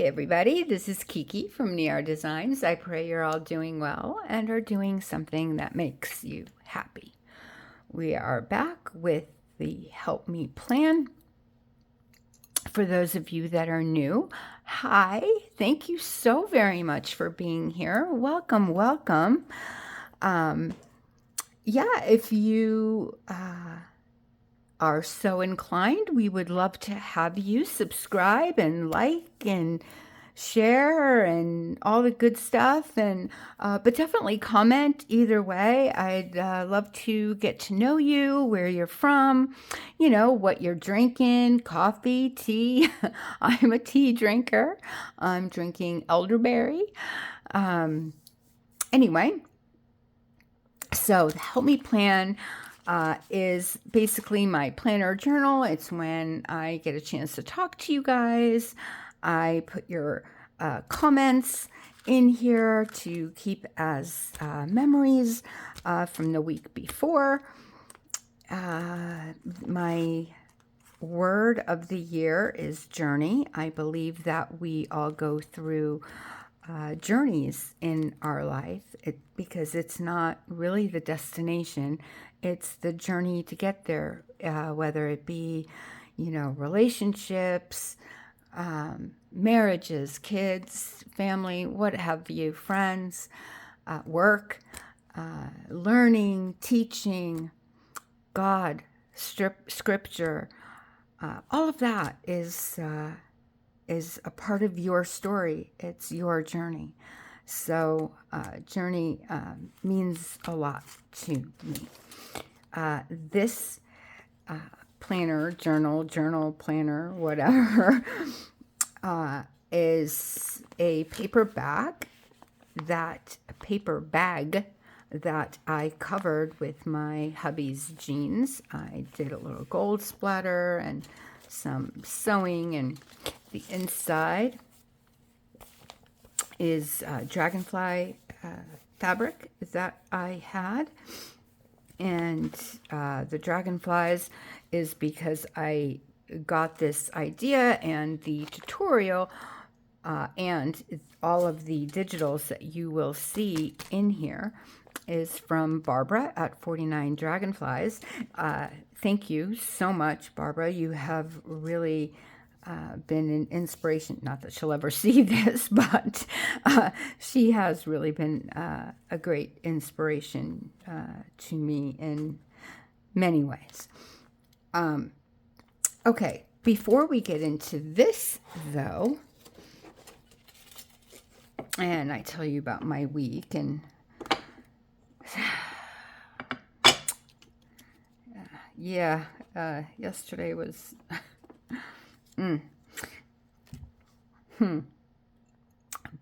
everybody. This is Kiki from Niar Designs. I pray you're all doing well and are doing something that makes you happy. We are back with the Help Me Plan. For those of you that are new, hi. Thank you so very much for being here. Welcome, welcome. If you are so inclined, we would love to have you subscribe and like and share and all the good stuff, and but definitely comment either way. I'd love to get to know you, where you're from, what you're drinking, coffee, tea. I'm a tea drinker. I'm drinking elderberry. Anyway, so the Help Me Plan is basically my planner journal. It's when I get a chance to talk to you guys. I put your comments in here to keep as memories from the week before. My word of the year is journey. I believe that we all go through journeys in our life because it's not really the destination. It's the journey to get there, whether it be, relationships, marriages, kids, family, what have you, friends, work, learning, teaching, God, scripture, all of that is a part of your story. It's your journey. So journey means a lot to me. This planner, journal planner, whatever, is a paper bag that I covered with my hubby's jeans. I did a little gold splatter and some sewing, and the inside is dragonfly fabric that I had. And the dragonflies is because I got this idea, and the tutorial and all of the digitals that you will see in here is from Barbara at 49 Dragonflies. Thank you so much, Barbara. You have really been an inspiration. Not that she'll ever see this, but she has really been a great inspiration to me in many ways. Okay, before we get into this, though, and I tell you about my week, and yesterday was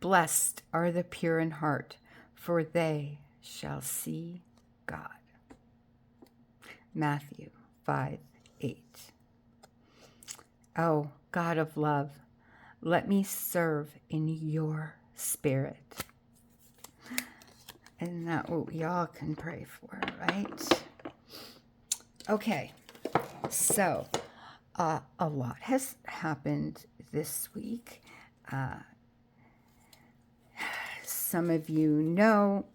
Blessed are the pure in heart, for they shall see God. Matthew 5:8. Oh, God of love, let me serve in your spirit. Isn't that what we all can pray for, right? Okay, so a lot has happened this week. Some of you know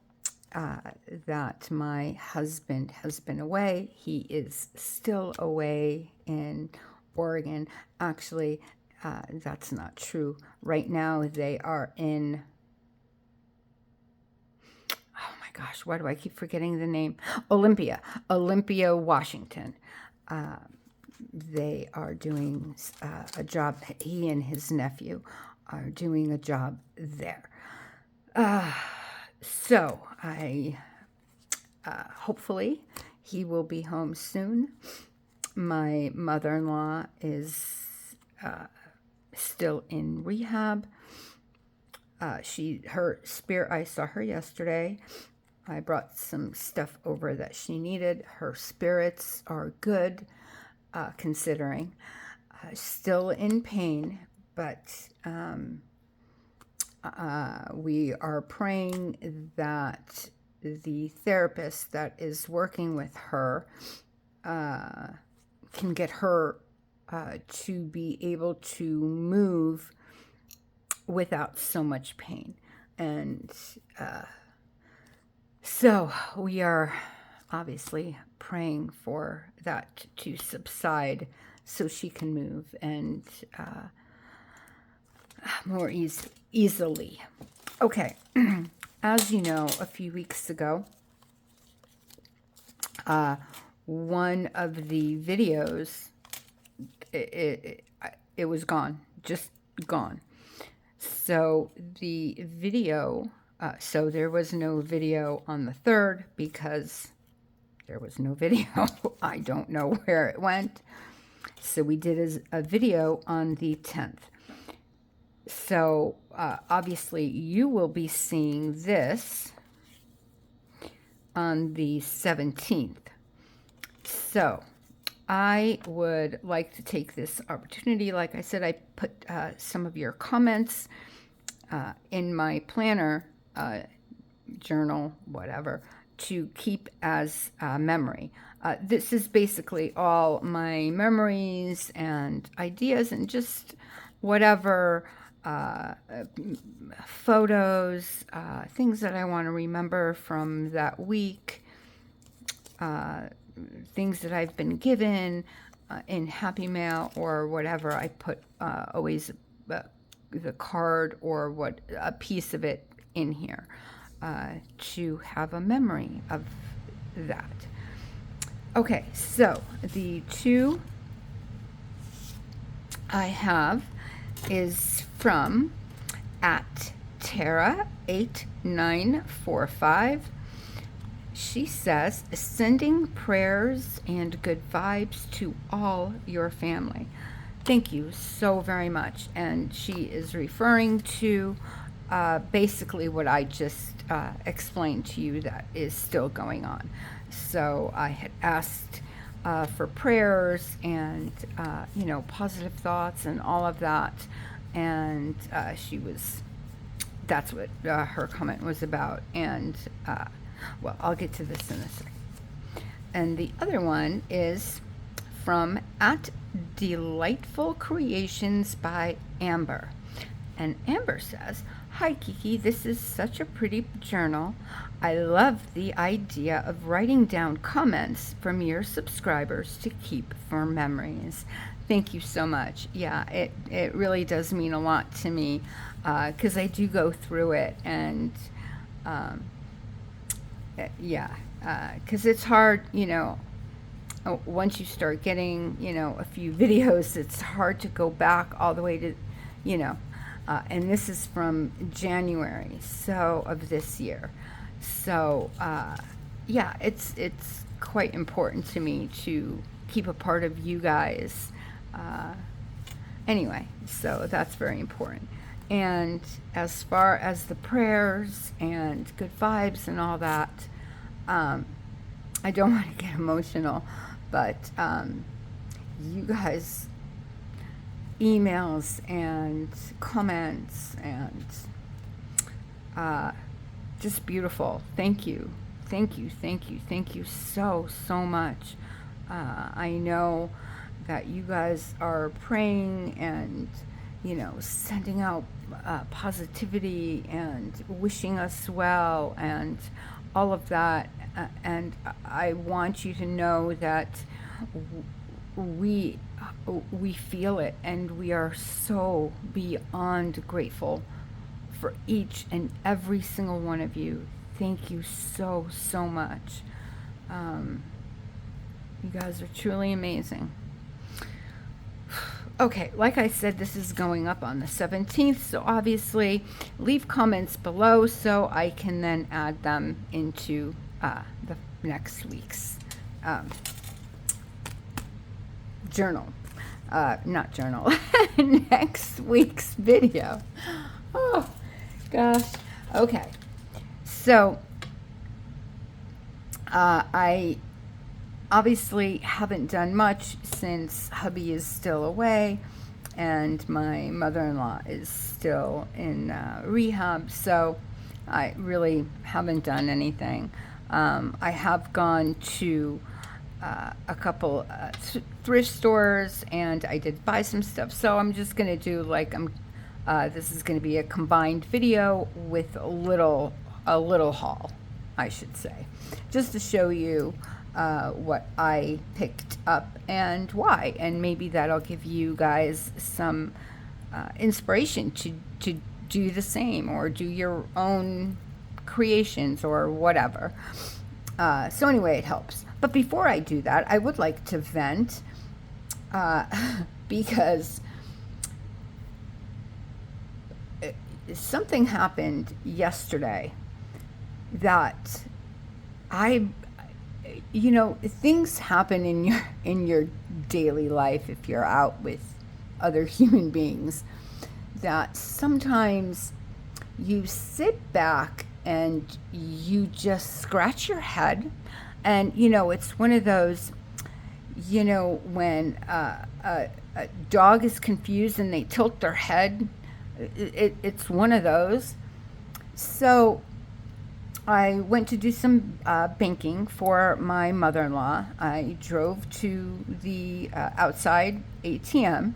that my husband has been away. He is still away in Oregon. Actually, that's not true. Right now, they are in... Oh my gosh, why do I keep forgetting the name? Olympia, Washington. They are doing a job. He and his nephew are doing a job there. So I hopefully he will be home soon. My mother-in-law is still in rehab. Her spirit, I saw her yesterday. I brought some stuff over that she needed. Her spirits are good, considering. Still in pain, but we are praying that the therapist that is working with her can get her to be able to move without so much pain. And so we are obviously praying for that to subside so she can move and more easily. Okay, as you know, a few weeks ago, one of the videos, it was gone, just gone. So the video, so there was no video on the 3rd because there was no video. I don't know where it went. So we did a video on the 10th. So obviously you will be seeing this on the 17th. So I would like to take this opportunity. Like I said, I put some of your comments in my planner, journal, whatever, to keep as memory. This is basically all my memories and ideas and just whatever photos, things that I want to remember from that week, things that I've been given in Happy Mail or whatever. I put always the card or a piece of it in here to have a memory of that. Okay, so the 2 I have is from @Tara8945. She says, sending prayers and good vibes to all your family. Thank you so very much. And she is referring to basically what I just explained to you that is still going on. So I had asked for prayers and, positive thoughts and all of that. And that's what her comment was about. And, well, I'll get to this in a second. And the other one is from @Delightful Creations by Amber. And Amber says, hi Kiki, this is such a pretty journal. I love the idea of writing down comments from your subscribers to keep for memories. Thank you so much. Yeah, it really does mean a lot to me because I do go through it and because it's hard, once you start getting, a few videos, it's hard to go back all the way to, and this is from January of this year. So, it's quite important to me to keep a part of you guys. Anyway, so that's very important. And as far as the prayers and good vibes and all that, I don't want to get emotional, but you guys, emails and comments and just beautiful. Thank you. Thank you. Thank you. Thank you so much. I know that you guys are praying and, sending out positivity and wishing us well and all of that. And I want you to know that we feel it, and we are so beyond grateful for each and every single one of you. Thank you so much. You guys are truly amazing. Okay, like I said, this is going up on the 17th, so obviously leave comments below so I can then add them into the next week's journal. Not journal, next week's video. Oh, gosh. Okay, so I obviously haven't done much since hubby is still away and my mother-in-law is still in rehab, so I really haven't done anything. I have gone to a couple thrift stores and I did buy some stuff, so I'm just gonna do like This is going to be a combined video with a little haul, I should say, just to show you what I picked up and why, and maybe that'll give you guys some inspiration to do the same or do your own creations or whatever. So anyway, it helps. But before I do that, I would like to vent because something happened yesterday that things happen in your daily life if you're out with other human beings, that sometimes you sit back and you just scratch your head. And it's one of those, when a dog is confused and they tilt their head. It's one of those. So I went to do some banking for my mother-in-law. I drove to the outside ATM,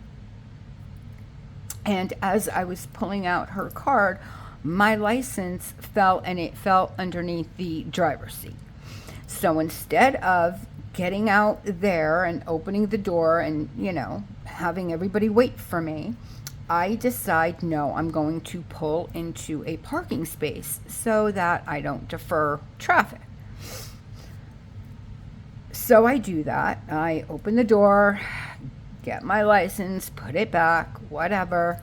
and as I was pulling out her card, my license fell, and it fell underneath the driver's seat. So instead of getting out there and opening the door and having everybody wait for me, I decide, no, I'm going to pull into a parking space so that I don't defer traffic. So I do that. I open the door, get my license, put it back, whatever.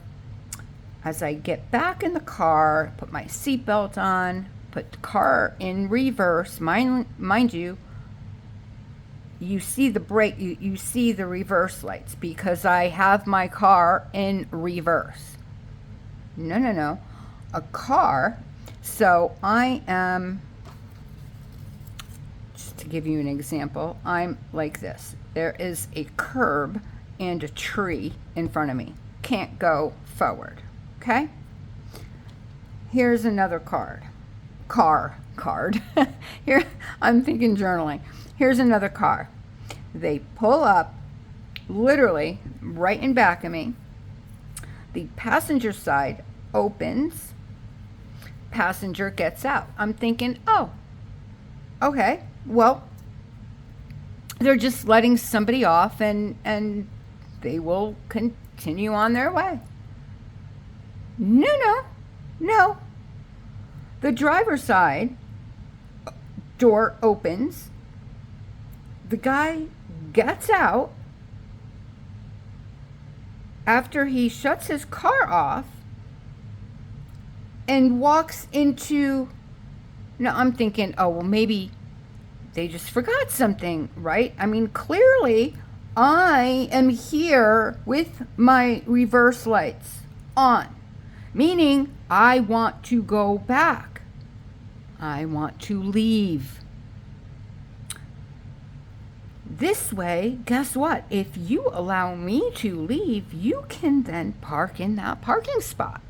As I get back in the car, put my seatbelt on, put the car in reverse. Mind you, you see the brake, you see the reverse lights because I have my car in reverse. No. A car. So I am, just to give you an example, I'm like this. There is a curb and a tree in front of me. Can't go forward. Okay? Here's another card. Here, I'm thinking journaling. Here's another car. They pull up literally right in back of me. The passenger side opens. Passenger gets out. I'm thinking, oh, okay, well, they're just letting somebody off and they will continue on their way. No. The driver's side door opens. The guy gets out after he shuts his car off and walks into, now I'm thinking, oh, well, maybe they just forgot something, right? I mean, clearly I am here with my reverse lights on, meaning I want to go back. I want to leave. This way, guess what? If you allow me to leave, you can then park in that parking spot.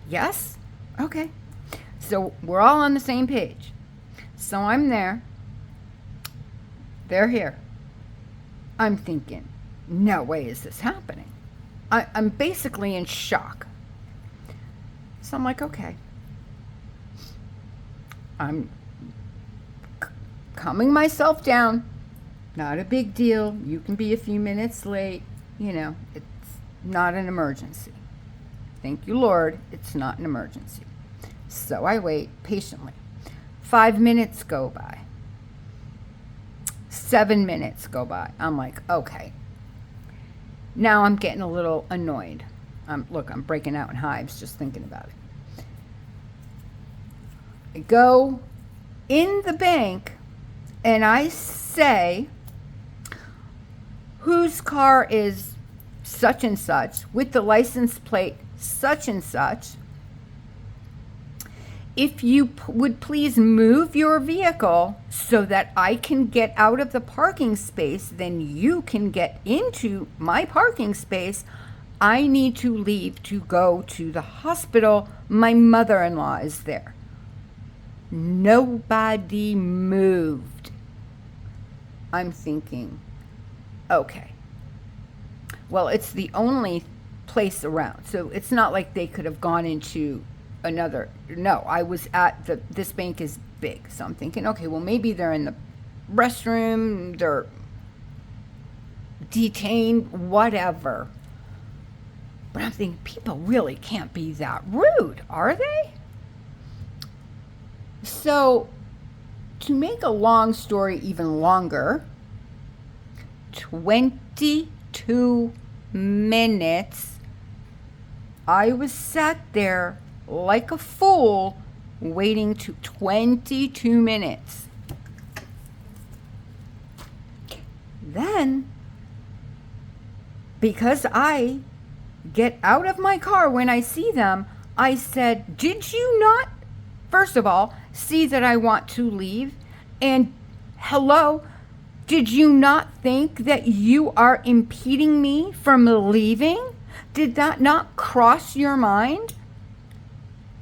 Yes? Okay. So we're all on the same page. So I'm there. They're here. I'm thinking, no way is this happening. I'm basically in shock. So I'm like, okay. I'm calming myself down. Not a big deal. You can be a few minutes late. It's not an emergency. Thank you, Lord, it's not an emergency. So I wait patiently. 5 minutes go by. 7 minutes go by. I'm like, okay. Now I'm getting a little annoyed. I'm breaking out in hives just thinking about it. I go in the bank and I say, whose car is such and such with the license plate such and such? If you would please move your vehicle so that I can get out of the parking space, then you can get into my parking space. I need to leave to go to the hospital. My mother-in-law is there. Nobody moved. I'm thinking, okay, Well, it's the only place around. So it's not like they could have gone into another. No, I was at this bank is big. So I'm thinking, okay, well, maybe they're in the restroom, they're detained, whatever. But I'm thinking, people really can't be that rude, are they? So, to make a long story even longer, 22 minutes, I was sat there like a fool waiting to 22 minutes. Then, because I get out of my car when I see them, I said, did you not, first of all, see that I want to leave? And hello, did you not think that you are impeding me from leaving? Did that not cross your mind?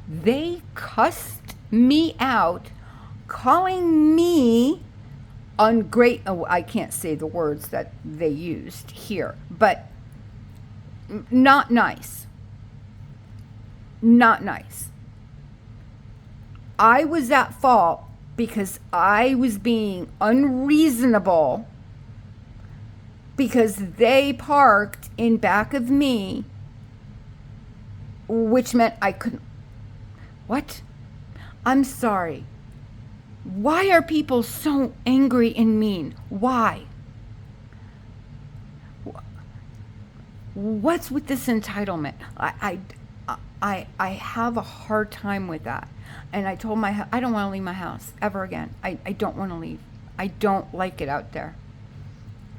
They cussed me out, calling me ungrateful. Oh, I can't say the words that they used here, but not nice. Not nice. I was at fault because I was being unreasonable because they parked in back of me, which meant I couldn't. What? I'm sorry. Why are people so angry and mean? Why? What's with this entitlement? I have a hard time with that. And I told I don't want to leave my house ever again. I don't want to leave. I don't like it out there.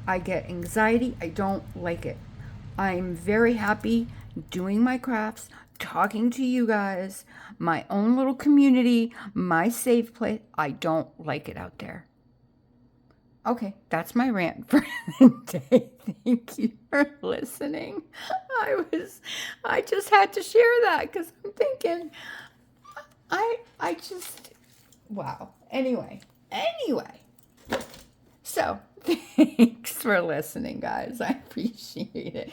I get anxiety. I don't like it. I'm very happy doing my crafts, talking to you guys, my own little community, my safe place. I don't like it out there. Okay, that's my rant for the day. Thank you for listening. I just had to share that because I'm thinking, I just, wow. Anyway. So, thanks for listening, guys. I appreciate it.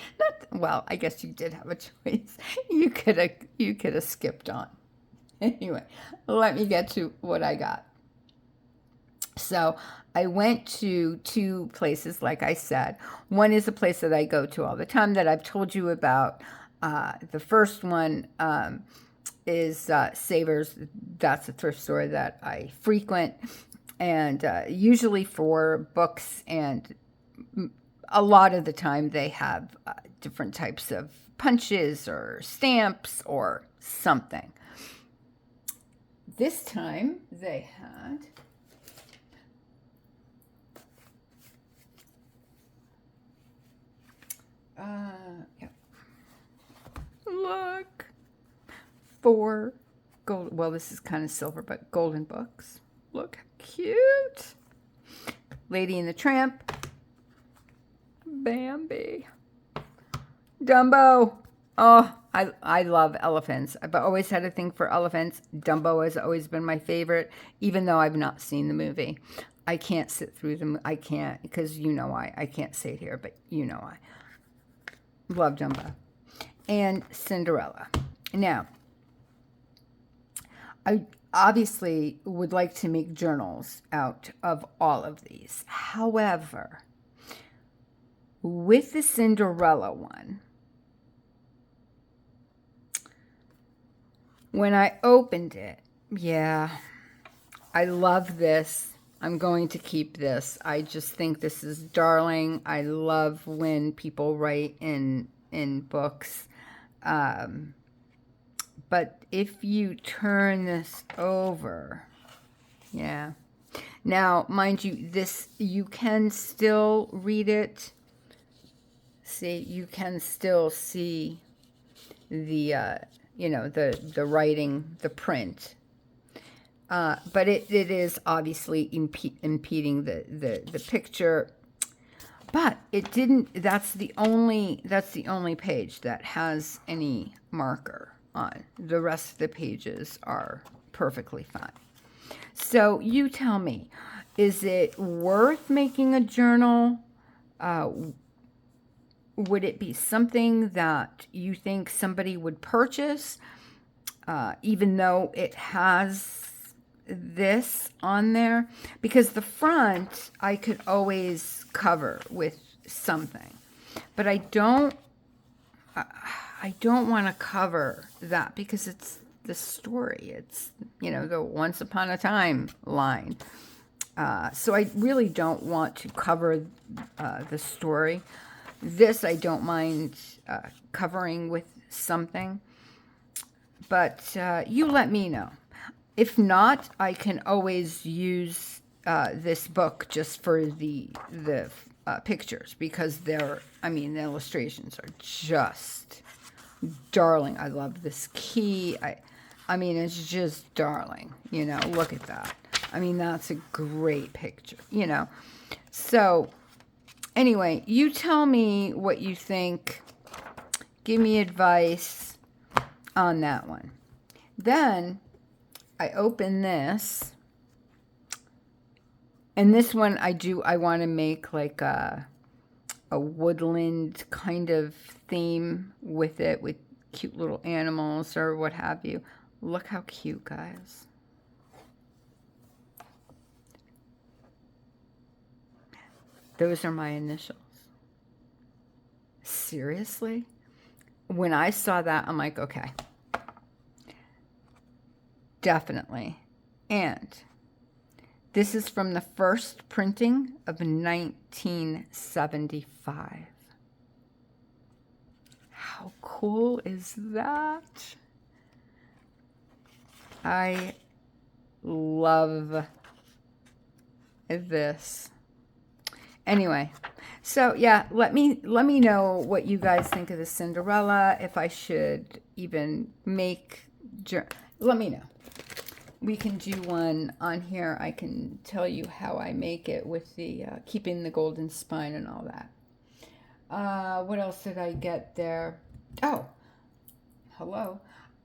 Well, I guess you did have a choice. You could have skipped on. Anyway, let me get to what I got. So I went to two places, like I said. One is a place that I go to all the time that I've told you about. The first one is Savers. That's a thrift store that I frequent, and usually for books, and a lot of the time they have different types of punches or stamps or something. This time they had yep. Look, 4 gold. Well, this is kind of silver, but golden books. Look how cute. Lady and the Tramp. Bambi. Dumbo. Oh, I love elephants. I've always had a thing for elephants. Dumbo has always been my favorite, even though I've not seen the movie. I can't sit through them. I can't, because you know why. I can't say it here, but you know why. Love Dumbo. And Cinderella. Now, I obviously would like to make journals out of all of these. However, with the Cinderella one, when I opened it, yeah, I love this. I'm going to keep this. I just think this is darling. I love when people write in books. But if you turn this over, yeah. Now, mind you, this, you can still read it. See, you can still see the, the writing, the print. But it is obviously impeding the picture. But it didn't, that's the only page that has any marker on. The rest of the pages are perfectly fine. So you tell me, is it worth making a journal would it be something that you think somebody would purchase, even though it has this on there? Because the front I could always cover with something, but I don't want to cover that because it's the story. It's, the Once Upon a Time line. So I really don't want to cover the story. This I don't mind covering with something, but you let me know. If not, I can always use this book just for the pictures, because the illustrations are just darling. I love this key. I mean, it's just darling. Look at that. I mean, that's a great picture. So anyway, you tell me what you think. Give me advice on that one. Then I open this, and this one I want to make like a woodland kind of theme with it, with cute little animals or what have you. Look how cute, guys. Those are my initials. Seriously? When I saw that, I'm like, okay. Definitely. And this is from the first printing of 1975. How cool is that? I love this. Anyway, so yeah, let me know what you guys think of the Cinderella. If I should even make, let me know. We can do one on here. I can tell you how I make it with the keeping the golden spine and all that. What else did I get there? Oh, hello.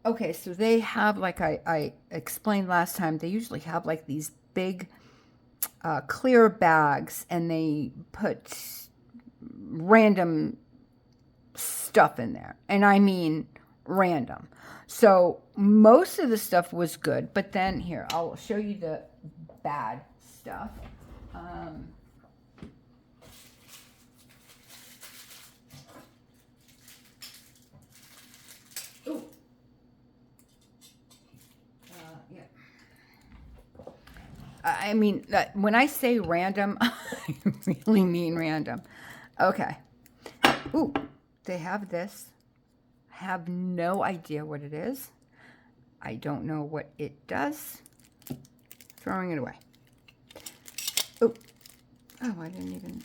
Okay, so they have, like I explained last time, they usually have like these big clear bags, and they put random stuff in there. And I mean random. So most of the stuff was good, but then here, I'll show you the bad stuff. I mean, when I say random, I really mean random. Okay. Ooh, they have this. I have no idea what it is. I don't know what it does. Throwing it away. Oh, I didn't even.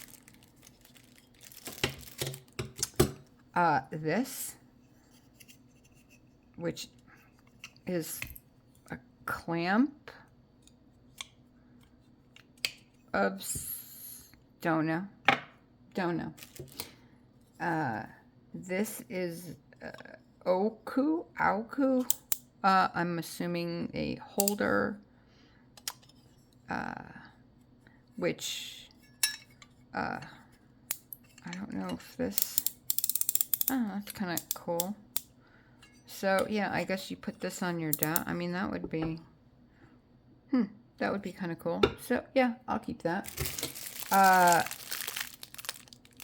This, which is a clamp of, don't know. This is Auku. I'm assuming a holder, which I don't know if this. Oh, that's kind of cool. So yeah, I guess you put this on your desk. I mean, that would be. That would be kind of cool. So yeah, I'll keep that.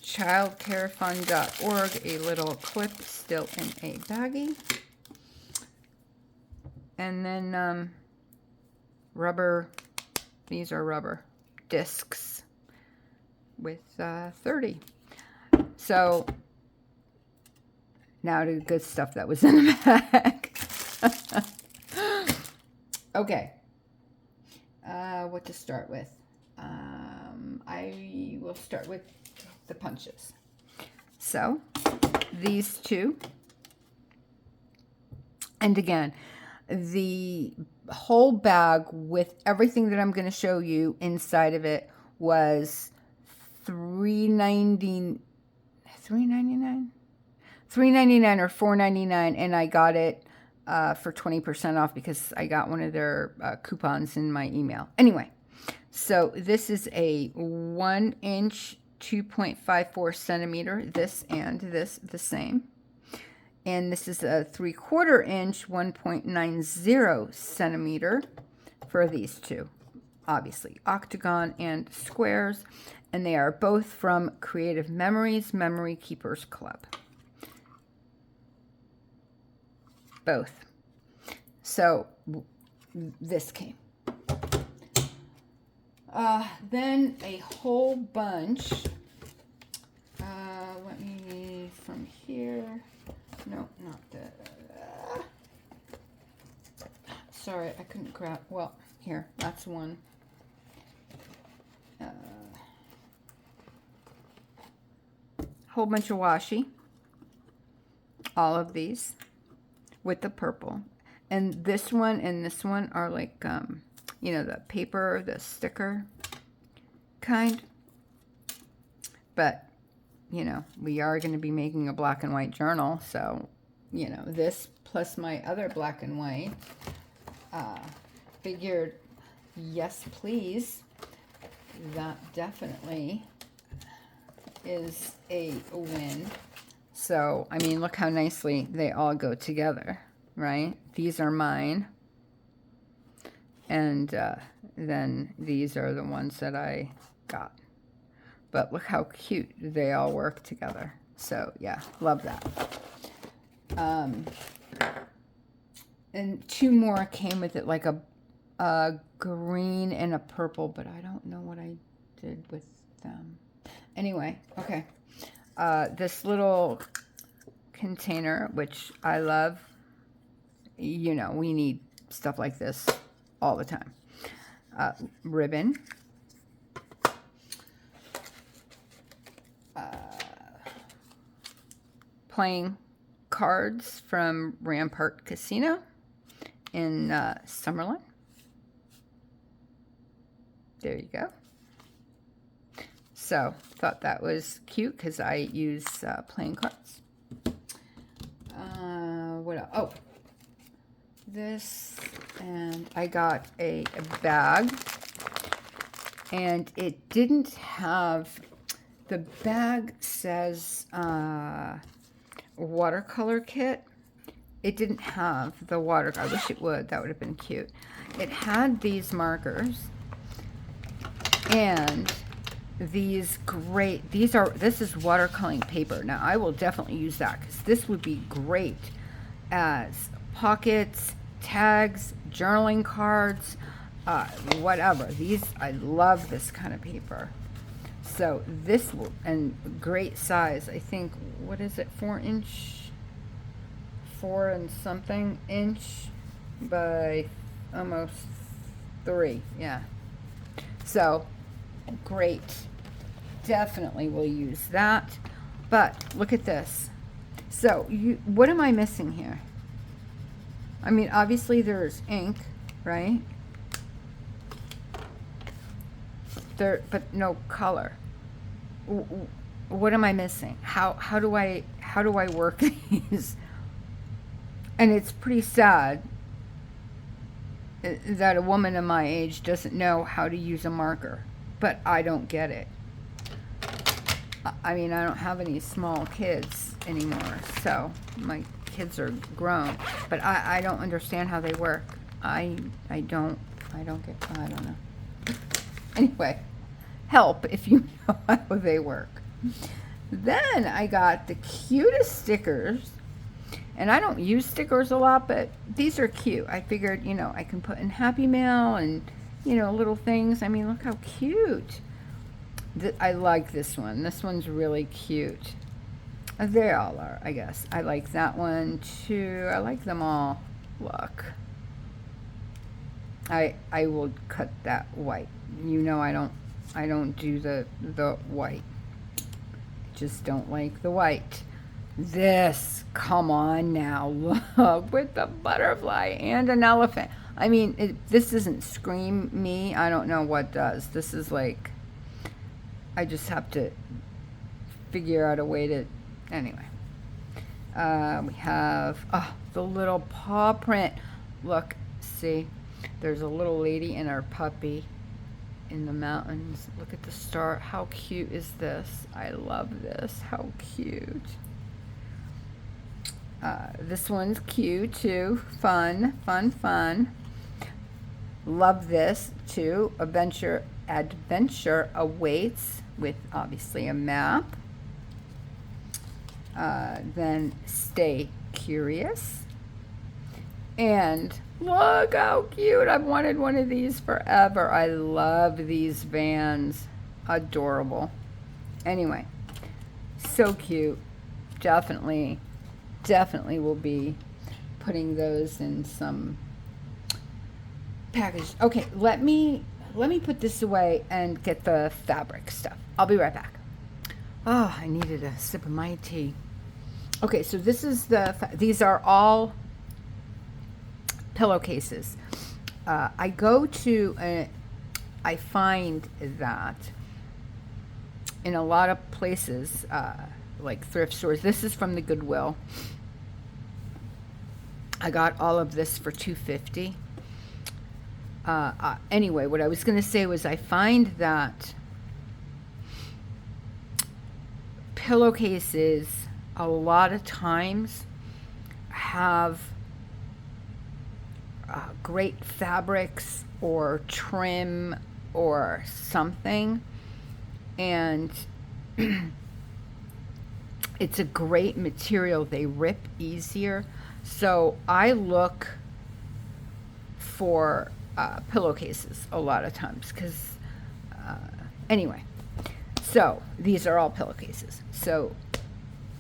Childcarefund.org, a little clip still in a baggie. And then rubber, these are rubber discs with 30. So now to the good stuff that was in the bag. Okay. What to start with? I will start with the punches. So these two, and again, the whole bag with everything that I'm going to show you inside of it was $3.99 or $4.99, and I got it for 20% off because I got one of their coupons in my email. Anyway, so this is a 1-inch 2.54 centimeter, this and this the same. And this is a 3/4 inch, 1.90 centimeter for these two. Obviously, octagon and squares. And they are both from Creative Memories Memory Keepers Club. Both. So this came. Then a whole bunch. Let me, from here. No, not that. Sorry, I couldn't grab. Well, here, that's one. Whole bunch of washi. All of these with the purple. And this one and this one are like, you know, the paper, the sticker kind. But, you know, we are going to be making a black and white journal. So, you know, this plus my other black and white. Figured, yes, please. That definitely is a win. So, I mean, look how nicely they all go together, right? These are mine. And then these are the ones that I got. But look how cute they all work together. So, yeah, love that. And two more came with it, like a green and a purple, but I don't know what I did with them. Anyway, okay. This little container, which I love. You know, we need stuff like this all the time. Ribbon. Playing cards from Rampart Casino in Summerlin. There you go. So, thought that was cute because I use playing cards. What else? Oh, this, and I got a bag, and it didn't have, the bag says watercolor kit. It didn't have the watercolor. I wish it would. That would have been cute. It had these markers and these great, this is watercoloring paper. Now I will definitely use that because this would be great as pockets, tags, journaling cards, whatever. These, I love this kind of paper. So this will, and great size. I think, what is it, 4 and something inch by almost 3. Yeah. So great. Definitely will use that. But look at this. So what am I missing here? I mean, obviously there's ink, right? But no color. What am I missing? How do I work these? And it's pretty sad that a woman of my age doesn't know how to use a marker, but I don't get it. I mean, I don't have any small kids anymore, so my kids are grown, but I don't understand how they work. I don't know. Anyway, help if you know how they work. Then I got the cutest stickers, and I don't use stickers a lot, but these are cute. I figured, you know, I can put in Happy Mail and, you know, little things. I mean, look how cute. I like this one. This one's really cute. They all are, I guess. I like that one too. I like them all. Look. I will cut that white. You know, I don't do the white. Just don't like the white. This, come on now, look, with the butterfly and an elephant. I mean, this doesn't scream me. I don't know what does. This is like, I just have to figure out a way to, anyway. We have, the little paw print. Look, see, there's a little lady and her puppy. in the mountains. Look at the star. How cute is this? I love this. How cute. This one's cute too. Fun, fun, fun. Love this too. Adventure awaits, with obviously a map. Then stay curious. And look how cute. I've wanted one of these forever. I love these vans. Adorable. Anyway, so cute. Definitely will be putting those in some package. Okay, let me put this away and get the fabric stuff. I'll be right back. Oh, I needed a sip of my tea. Okay, so this is these are all pillowcases. I find that in a lot of places, like thrift stores. This is from the Goodwill. I got all of this for $2.50. Anyway, what I was going to say was I find that pillowcases a lot of times have great fabrics or trim or something, and it's a great material. They rip easier. So I look for pillowcases a lot of times because anyway, so these are all pillowcases. So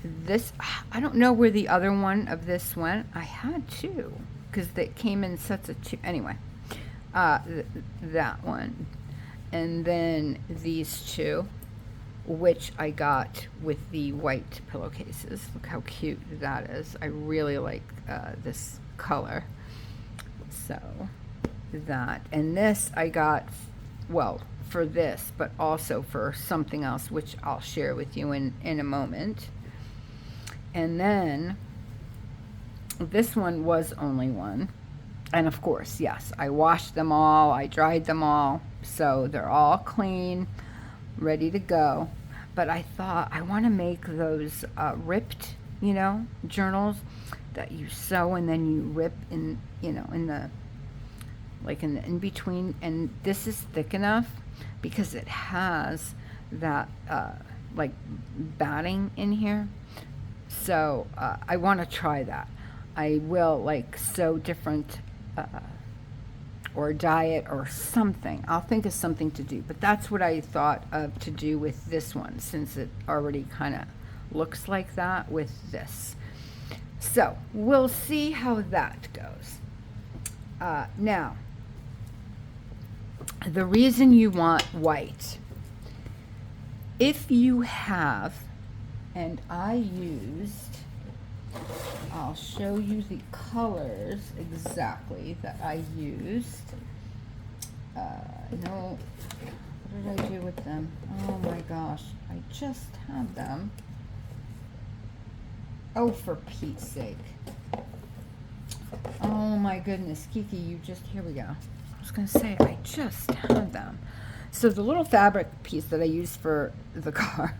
this, I don't know where the other one of this went. I had two because they came in sets of two. Anyway, that one, and then these two, which I got with the white pillowcases. Look how cute that is. I really like this color. So that, and this I got, well, for this, but also for something else, which I'll share with you in a moment. And then this one was only one. And of course, yes, I washed them all, I dried them all, so they're all clean, ready to go. But I thought I want to make those ripped, journals that you sew and then you rip in, in the, like in the in-between. And this is thick enough because it has that, like batting in here. So I want to try that. I will like sew different or dye it or something. I'll think of something to do. But that's what I thought of to do with this one, since it already kind of looks like that with this. So we'll see how that goes. Now, the reason you want white, if you have, and I'll show you the colors exactly that I used. No, what did I do with them? Oh my gosh, I just had them. Oh, for Pete's sake. Oh my goodness, Kiki, here we go. I was gonna say, I just had them. So the little fabric piece that I used for the car,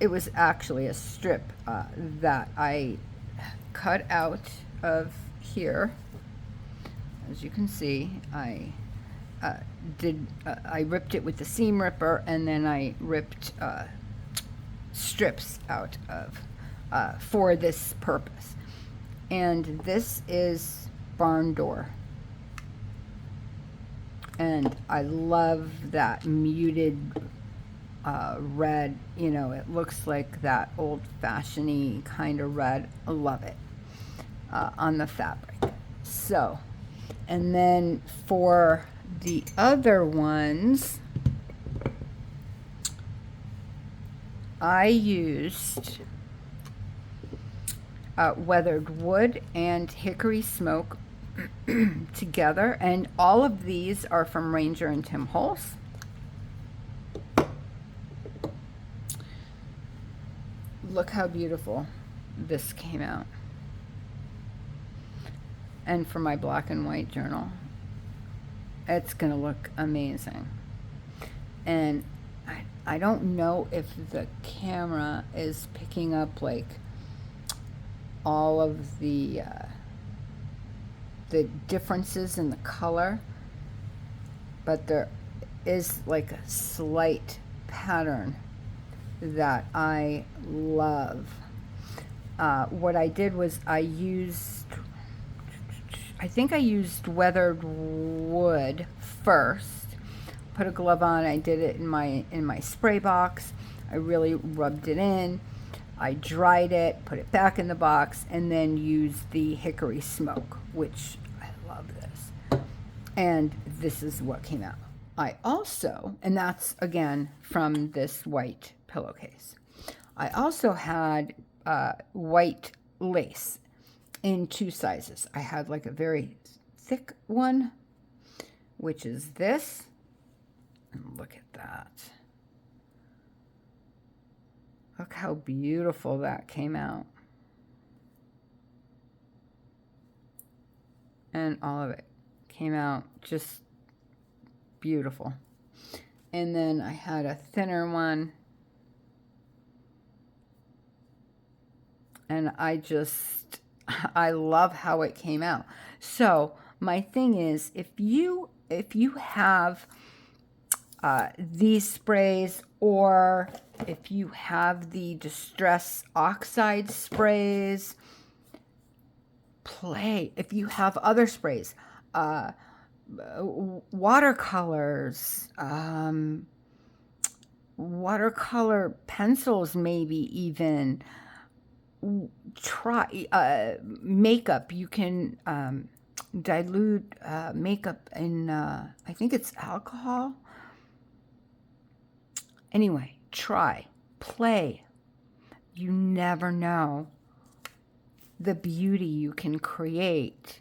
it was actually a strip that I cut out of here. As you can see, I ripped it with the seam ripper, and then I ripped strips out of for this purpose. And this is barn door. And I love that muted red, it looks like that old-fashioned kind of red. I love it on the fabric. So, and then for the other ones, I used weathered wood and hickory smoke together, and all of these are from Ranger and Tim Holtz. Look how beautiful this came out. And for my black and white journal, It's going to look amazing. And I don't know if the camera is picking up like all of the differences in the color, but there is like a slight pattern that I love. What I did was I think I used weathered wood first. Put a glove on. I did it in my spray box. I really rubbed it in. I dried it, put it back in the box, and then used the hickory smoke, which I love this. And this is what came out. I also, and that's again from this white pillowcase, I also had white lace in 2 sizes. I had like a very thick one, which is this. And look at that. Look how beautiful that came out. And all of it came out just beautiful. And then I had a thinner one. And I love how it came out. So my thing is, if you have these sprays, or if you have the Distress Oxide sprays, play. If you have other sprays, watercolors, watercolor pencils, maybe even, try makeup. You can dilute makeup in, I think it's alcohol. Anyway, try, play. You never know the beauty you can create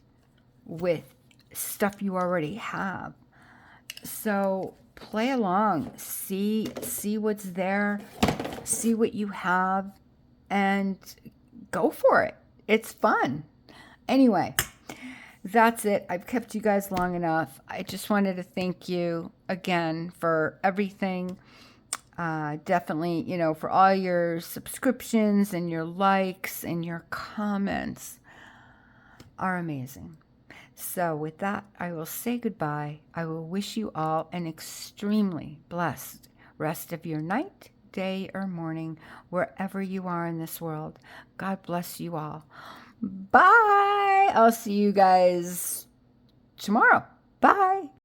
with stuff you already have. So play along, see what's there, see what you have, and go for it. It's fun. Anyway, that's it. I've kept you guys long enough. I just wanted to thank you again for everything. Definitely, for all your subscriptions and your likes and your comments are amazing. So with that, I will say goodbye. I will wish you all an extremely blessed rest of your night, day, or morning, wherever you are in this world. God bless you all. Bye. I'll see you guys tomorrow. Bye.